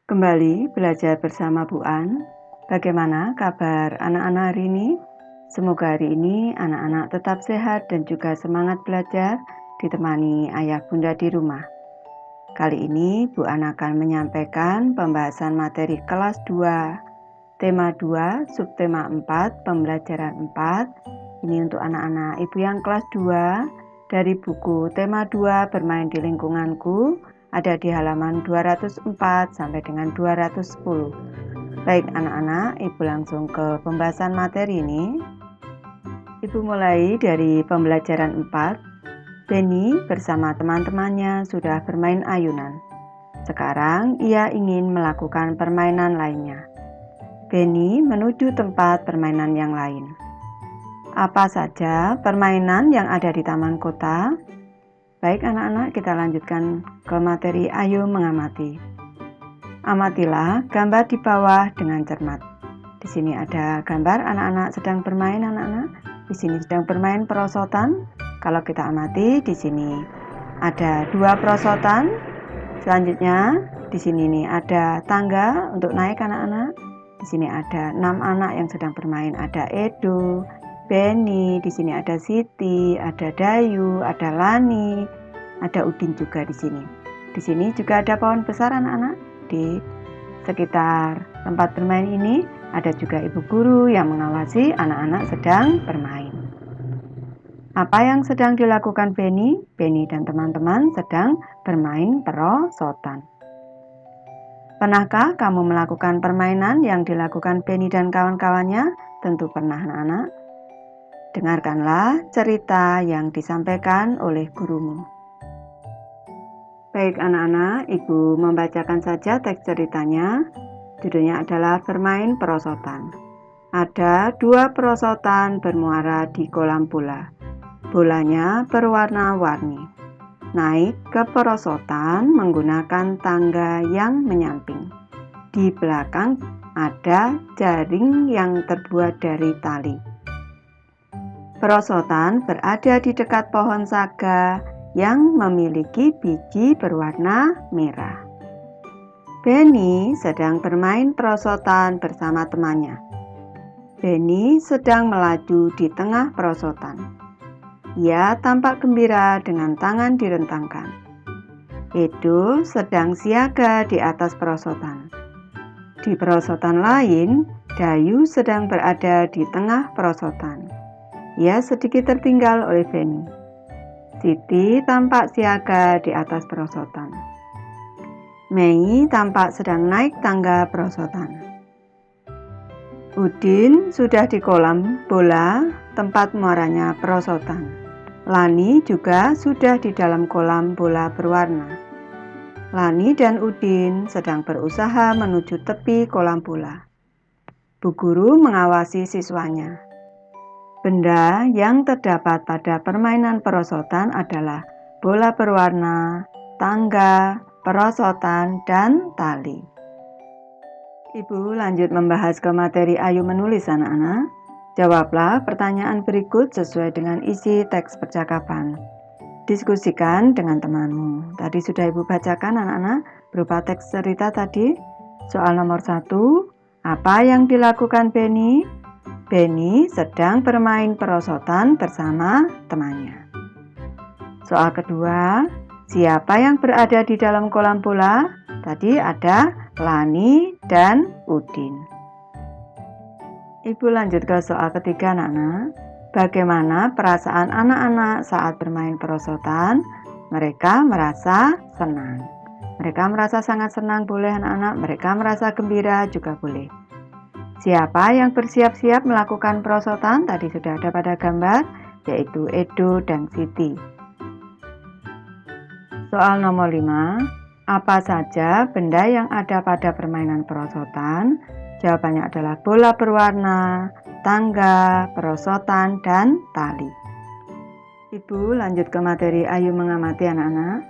Kembali belajar bersama Bu An. Bagaimana kabar anak-anak hari ini? Semoga hari ini anak-anak tetap sehat dan juga semangat belajar ditemani ayah bunda di rumah. Kali ini Bu An akan menyampaikan pembahasan materi kelas 2, tema 2, subtema 4, pembelajaran 4. Ini untuk anak-anak ibu yang kelas 2 dari buku tema 2 bermain di lingkunganku. Ada di halaman 204 sampai dengan 210. Baik anak-anak, ibu langsung ke pembahasan materi ini. Ibu mulai dari pembelajaran 4. Benny bersama teman-temannya sudah bermain ayunan. Sekarang ia ingin melakukan permainan lainnya. Benny menuju tempat permainan yang lain. Apa saja permainan yang ada di taman kota? Baik anak-anak, kita lanjutkan ke materi ayo mengamati. Amatilah gambar di bawah dengan cermat. Di sini ada gambar anak-anak sedang bermain anak-anak. Di sini sedang bermain perosotan. Kalau kita amati di sini ada 2 perosotan. Selanjutnya di sini nih ada tangga untuk naik anak-anak. Di sini ada 6 anak yang sedang bermain. Ada Edo, Benny, di sini ada Siti, ada Dayu, ada Lani, ada Udin juga di sini. Di sini juga ada pohon besar anak-anak. Di sekitar tempat bermain ini ada juga ibu guru yang mengawasi anak-anak sedang bermain. Apa yang sedang dilakukan Benny? Benny dan teman-teman sedang bermain perosotan. Pernahkah kamu melakukan permainan yang dilakukan Benny dan kawan-kawannya? Tentu pernah anak-anak. Dengarkanlah cerita yang disampaikan oleh gurumu. Baik anak-anak, ibu membacakan saja teks ceritanya. Judulnya adalah bermain perosotan. Ada 2 perosotan bermuara di kolam bola. Bolanya berwarna-warni. Naik ke perosotan menggunakan tangga yang menyamping. Di belakang ada jaring yang terbuat dari tali. Perosotan berada di dekat pohon saga yang memiliki biji berwarna merah. Benny sedang bermain perosotan bersama temannya. Benny sedang melaju di tengah perosotan. Ia tampak gembira dengan tangan direntangkan. Edo sedang siaga di atas perosotan. Di perosotan lain, Dayu sedang berada di tengah perosotan. Ia sedikit tertinggal oleh Benny. Siti tampak siaga di atas perosotan. Mei tampak sedang naik tangga perosotan. Udin sudah di kolam bola tempat muaranya perosotan. Lani juga sudah di dalam kolam bola berwarna. Lani dan Udin sedang berusaha menuju tepi kolam bola. Bu guru mengawasi siswanya. Benda yang terdapat pada permainan perosotan adalah bola berwarna, tangga, perosotan, dan tali. Ibu lanjut membahas ke materi ayo menulis anak-anak. Jawablah pertanyaan berikut sesuai dengan isi teks percakapan. Diskusikan dengan temanmu. Tadi sudah ibu bacakan anak-anak berupa teks cerita tadi. Soal nomor 1, apa yang dilakukan Benny? Benny sedang bermain perosotan bersama temannya. Soal kedua, siapa yang berada di dalam kolam bola? Tadi ada Lani dan Udin. Ibu lanjut ke soal ketiga anak-anak. Bagaimana perasaan anak-anak saat bermain perosotan? Mereka merasa senang. Mereka merasa sangat senang boleh anak-anak. Mereka merasa gembira juga boleh. Siapa yang bersiap-siap melakukan perosotan? Tadi sudah ada pada gambar, yaitu Edo dan Siti. Soal nomor 5, apa saja benda yang ada pada permainan perosotan? Jawabannya adalah bola berwarna, tangga, perosotan, dan tali. Ibu lanjut ke materi ayo mengamati anak-anak.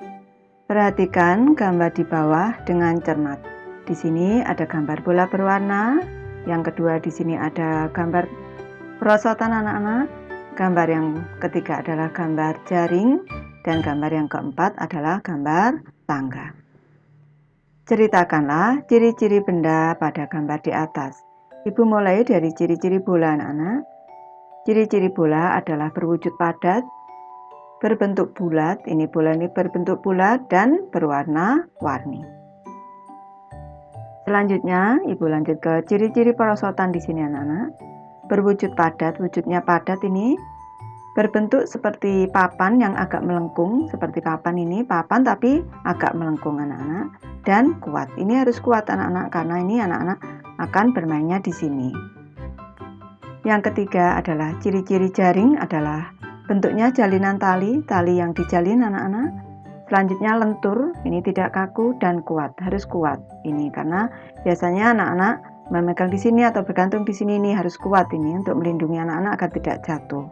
Perhatikan gambar di bawah dengan cermat. Di sini ada gambar bola berwarna. Yang kedua di sini ada gambar perosotan anak-anak. Gambar yang ketiga adalah gambar jaring. Dan gambar yang keempat adalah gambar tangga. Ceritakanlah ciri-ciri benda pada gambar di atas. Ibu mulai dari ciri-ciri bola anak-anak. Ciri-ciri bola adalah berwujud padat, berbentuk bulat, ini bola ini berbentuk bulat dan berwarna-warni. Selanjutnya, Ibu lanjut ke ciri-ciri perosotan di sini anak-anak. Berwujud padat, wujudnya padat ini berbentuk seperti papan yang agak melengkung, seperti papan ini, papan tapi agak melengkung anak-anak, dan kuat. Ini harus kuat anak-anak karena ini anak-anak akan bermainnya di sini. Yang ketiga adalah ciri-ciri jaring adalah bentuknya jalinan tali yang dijalin anak-anak. Selanjutnya lentur, ini tidak kaku dan kuat, harus kuat. Ini karena biasanya anak-anak memegang di sini atau bergantung di sini, ini harus kuat ini untuk melindungi anak-anak agar tidak jatuh.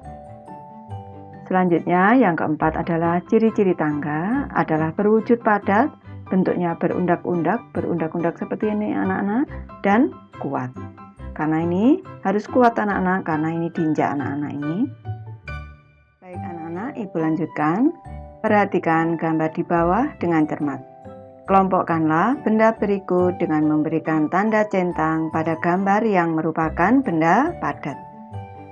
Selanjutnya yang keempat adalah ciri-ciri tangga adalah berwujud padat, bentuknya berundak-undak seperti ini anak-anak, dan kuat. Karena ini harus kuat anak-anak, karena ini diinjak anak-anak ini. Baik anak-anak, Ibu lanjutkan. Perhatikan gambar di bawah dengan cermat. Kelompokkanlah benda berikut dengan memberikan tanda centang pada gambar yang merupakan benda padat.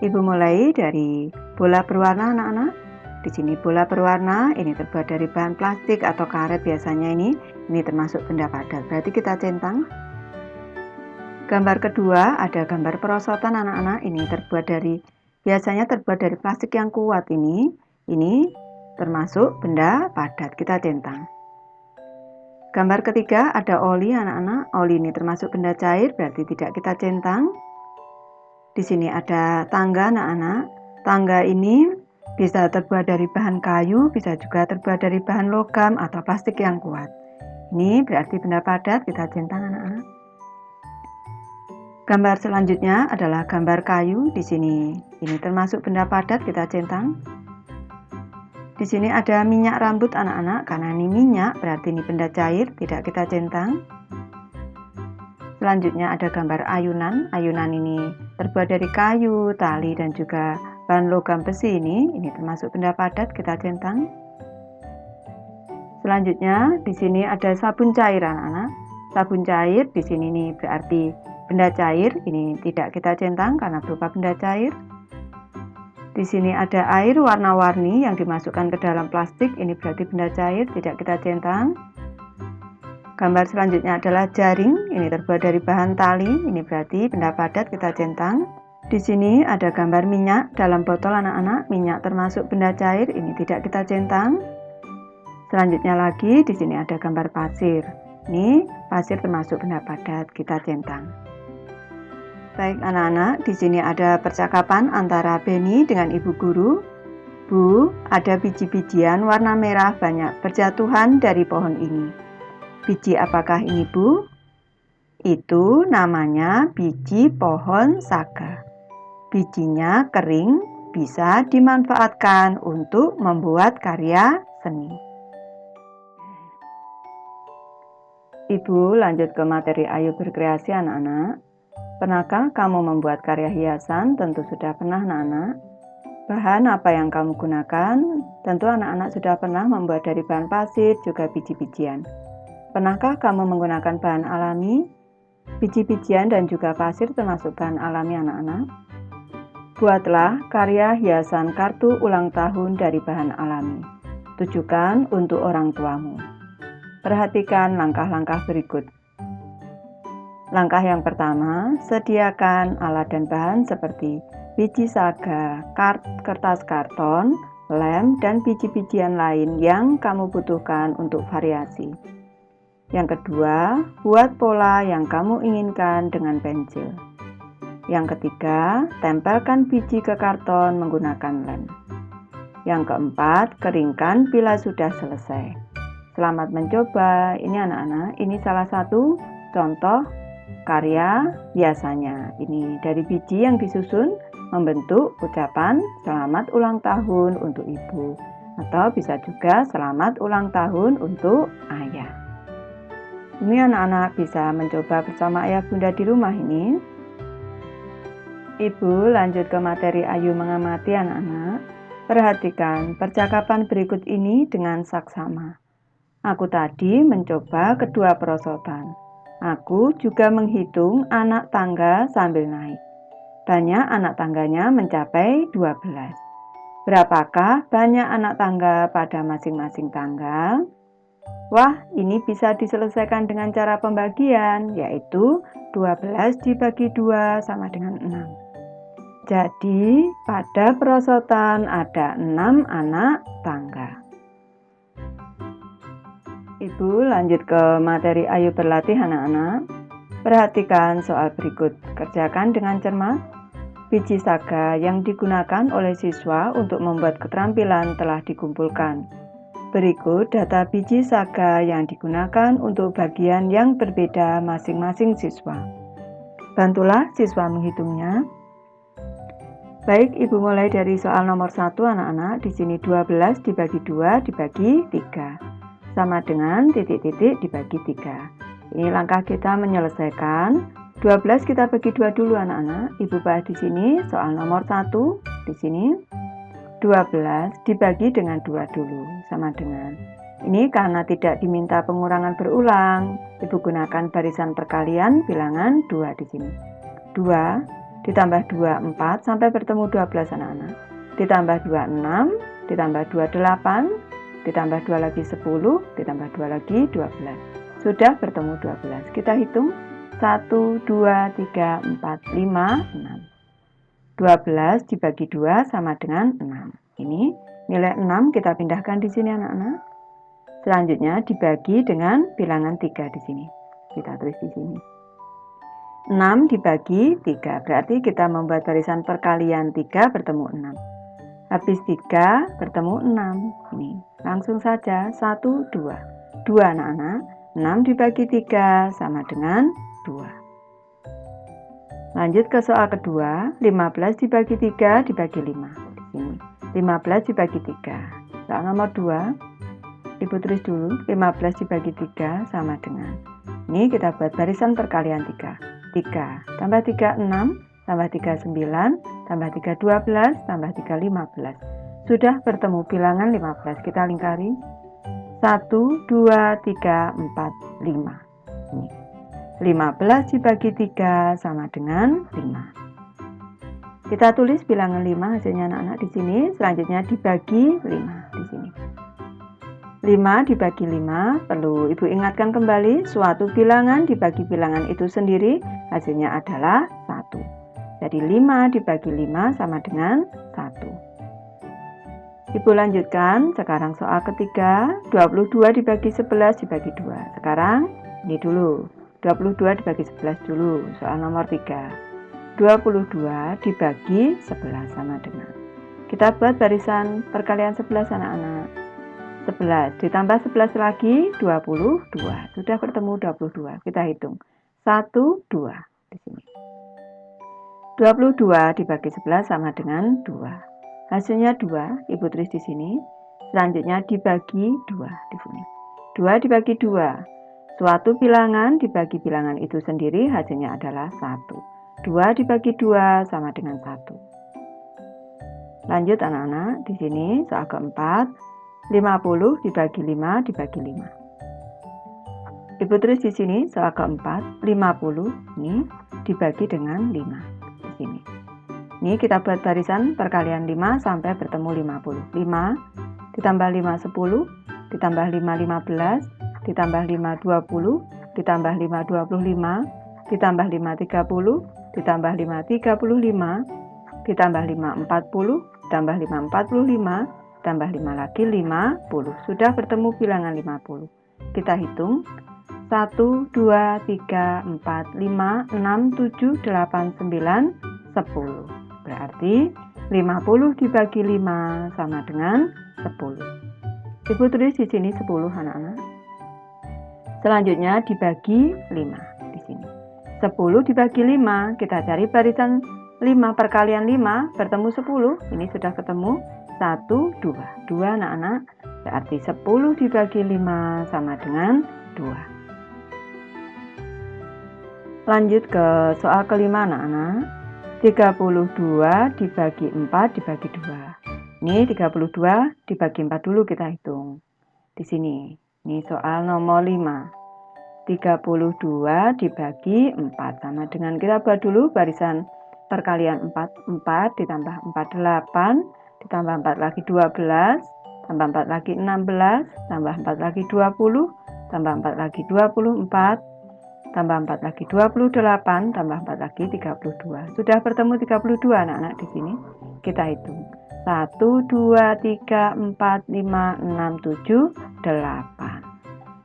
Ibu mulai dari bola berwarna anak-anak. Di sini bola berwarna, ini terbuat dari bahan plastik atau karet biasanya ini termasuk benda padat. Berarti kita centang. Gambar kedua ada gambar perosotan anak-anak, ini biasanya terbuat dari plastik yang kuat ini termasuk benda padat, kita centang. Gambar ketiga ada oli anak-anak, oli ini termasuk benda cair, berarti tidak kita centang. Di sini ada tangga anak-anak. Tangga ini bisa terbuat dari bahan kayu, bisa juga terbuat dari bahan logam atau plastik yang kuat. Ini berarti benda padat, kita centang anak-anak. Gambar selanjutnya adalah gambar kayu. Di sini ini termasuk benda padat, kita centang. Di sini ada minyak rambut anak-anak, karena ini minyak berarti ini benda cair, tidak kita centang. Selanjutnya ada gambar ayunan. Ayunan ini terbuat dari kayu, tali, dan juga bahan logam besi ini termasuk benda padat, kita centang. Selanjutnya di sini ada sabun cair anak-anak. Sabun cair di sini ini berarti benda cair, ini tidak kita centang karena berupa benda cair. Di sini ada air warna-warni yang dimasukkan ke dalam plastik, ini berarti benda cair, tidak kita centang. Gambar selanjutnya adalah jaring, ini terbuat dari bahan tali, ini berarti benda padat, kita centang. Di sini ada gambar minyak dalam botol anak-anak, minyak termasuk benda cair, ini tidak kita centang. Selanjutnya lagi di sini ada gambar pasir. Ini pasir termasuk benda padat, kita centang. Baik anak-anak, di sini ada percakapan antara Beni dengan ibu guru. Bu, ada biji-bijian warna merah banyak berjatuhan dari pohon ini. Biji apakah ini, Bu? Itu namanya biji pohon saga. Bijinya kering, bisa dimanfaatkan untuk membuat karya seni. Ibu lanjut ke materi Ayo Berkreasi anak-anak. Pernahkah kamu membuat karya hiasan? Tentu sudah pernah anak-anak. Bahan apa yang kamu gunakan? Tentu anak-anak sudah pernah membuat dari bahan pasir, juga biji-bijian. Pernahkah kamu menggunakan bahan alami? Biji-bijian dan juga pasir termasuk bahan alami anak-anak. Buatlah karya hiasan kartu ulang tahun dari bahan alami. Tujukan untuk orang tuamu. Perhatikan langkah-langkah berikut. Langkah yang pertama, sediakan alat dan bahan seperti biji saga, kertas karton, lem, dan biji-bijian lain yang kamu butuhkan untuk variasi. Yang kedua, buat pola yang kamu inginkan dengan pensil. Yang ketiga, tempelkan biji ke karton menggunakan lem. Yang keempat, keringkan bila sudah selesai. Selamat mencoba. Ini anak-anak, ini salah satu contoh karya biasanya. Ini dari biji yang disusun membentuk ucapan selamat ulang tahun untuk ibu. Atau bisa juga selamat ulang tahun untuk ayah. Ini anak-anak bisa mencoba bersama ayah bunda di rumah ini. Ibu lanjut ke materi Ayo Mengamati anak-anak. Perhatikan percakapan berikut ini dengan saksama. Aku tadi mencoba kedua perosotan. Aku juga menghitung anak tangga sambil naik. Banyak anak tangganya mencapai 12. Berapakah banyak anak tangga pada masing-masing tangga? Wah, ini bisa diselesaikan dengan cara pembagian, yaitu 12 dibagi 2 sama dengan 6. Jadi, pada perosotan ada 6 anak tangga. Ibu lanjut ke materi Ayo Berlatih anak-anak. Perhatikan soal berikut, kerjakan dengan cermat. Biji saga yang digunakan oleh siswa untuk membuat keterampilan telah dikumpulkan. Berikut data biji saga yang digunakan untuk bagian yang berbeda masing-masing siswa. Bantulah siswa menghitungnya. Baik, Ibu mulai dari soal nomor 1 anak-anak. Di sini 12 dibagi 2 dibagi 3. Sama dengan titik-titik dibagi 3. Ini langkah kita menyelesaikan. 12 kita bagi 2 dulu anak-anak. Ibu bahas di sini soal nomor 1. Di sini 12 dibagi dengan 2 dulu. Sama dengan. Ini karena tidak diminta pengurangan berulang. Ibu gunakan barisan perkalian bilangan 2 di sini. 2 ditambah 2, 4 sampai bertemu 12 anak-anak. Ditambah 2, 6. Ditambah 2, 8. Ditambah 2 lagi 10, ditambah 2 lagi 12. Sudah bertemu 12. Kita hitung 1, 2, 3, 4, 5, 6. 12 dibagi 2 sama dengan 6. Ini nilai 6 kita pindahkan di sini anak-anak. Selanjutnya dibagi dengan bilangan 3 di sini. Kita tulis di sini. 6 dibagi 3, berarti kita membuat barisan perkalian 3 bertemu 6. Habis 3 bertemu 6. Ini langsung saja 1, 2. 2 anak-anak. 6 dibagi 3 sama dengan 2. Lanjut ke soal kedua. 15 dibagi 3 dibagi 5. Di sini 15 dibagi 3. Soal nomor 2. Ibu tulis dulu. 15 dibagi 3 sama dengan. Ini kita buat barisan perkalian 3. 3 tambah 3, 6. Tambah 3, 9. Tambah 3, 12. Tambah 3, 15. Sudah bertemu bilangan 15. Kita lingkari. 1, 2, 3, 4, 5. Ini. 15 dibagi 3 sama dengan 5. Kita tulis bilangan 5 hasilnya anak-anak di sini. Selanjutnya dibagi 5 di sini. 5 dibagi 5, perlu Ibu ingatkan kembali, suatu bilangan dibagi bilangan itu sendiri, hasilnya adalah 1. Jadi 5 dibagi 5 sama dengan 1. Ibu lanjutkan, sekarang soal ketiga, 22 dibagi 11 dibagi 2. Sekarang ini dulu, 22 dibagi 11 dulu, soal nomor 3. 22 dibagi 11 sama dengan. Kita buat barisan perkalian 11 anak-anak. 11 ditambah 11 lagi 22. Sudah bertemu 22. Kita hitung. 1, 2 di sini. 22 dibagi 11 sama dengan 2. Hasilnya 2. Ibu tulis di sini. Selanjutnya dibagi 2 di sini. 2 dibagi 2. Suatu bilangan dibagi bilangan itu sendiri hasilnya adalah 1. 2 dibagi 2 sama dengan 1. Lanjut anak-anak, di sini soal keempat. 50 dibagi 5 dibagi 5. Ibu tulis di sini soal keempat, 50 ini dibagi dengan 5 di sini. Ini kita buat barisan perkalian 5 sampai bertemu 50. 5 ditambah 5 10, ditambah 5 15, ditambah 5 20, ditambah 5 25, ditambah 5 30, ditambah 5 35, ditambah 5 40, ditambah 5 45, tambah 5 lagi 50. Sudah bertemu bilangan 50. Kita hitung. 1, 2, 3, 4, 5, 6, 7, 8, 9, 10. Berarti 50 dibagi 5 sama dengan 10. Ibu tulis di sini 10 anak-anak. Selanjutnya dibagi 5 di sini. 10 dibagi 5, kita cari barisan 5 perkalian 5 bertemu 10. Ini sudah ketemu. 1, 2. 2 anak-anak, berarti 10 dibagi 5 sama dengan 2. Lanjut ke soal kelima anak-anak. 32 dibagi 4 dibagi 2. Ini 32 dibagi 4 dulu kita hitung. Di sini. Ini soal nomor 5. 32 dibagi 4 sama dengan, kita buat dulu barisan perkalian 4, 4 ditambah 4 8, ditambah 4 lagi 12, tambah 4 lagi 16, tambah 4 lagi 20, tambah 4 lagi 24, tambah 4 lagi 28, tambah 4 lagi 32. Sudah bertemu 32 anak-anak di sini. Kita hitung. 1, 2, 3, 4, 5, 6, 7, 8.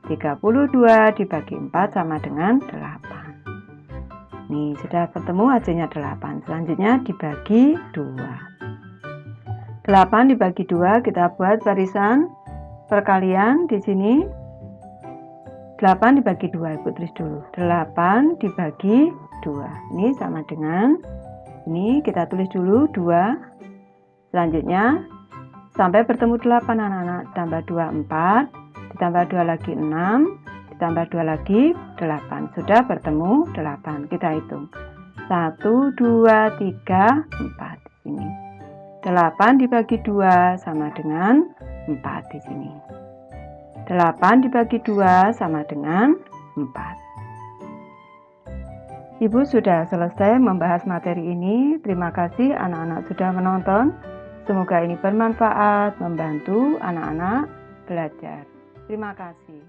32 dibagi 4 sama dengan 8. Nih, sudah ketemu hasilnya 8. Selanjutnya dibagi 2. 8 dibagi 2 kita buat barisan perkalian di sini. 8 dibagi 2, Ibu tulis dulu. 8 dibagi 2. Ini sama dengan, ini kita tulis dulu 2. Selanjutnya sampai bertemu 8 anak-anak. Tambah 2, 4. Ditambah 2 lagi 6, ditambah 2 lagi 8. Sudah bertemu 8. Kita hitung. 1, 2, 3, 4 di sini. 8 dibagi 2 sama dengan 4 di sini. 8 dibagi 2 sama dengan 4. Ibu sudah selesai membahas materi ini. Terima kasih anak-anak sudah menonton. Semoga ini bermanfaat, membantu anak-anak belajar. Terima kasih.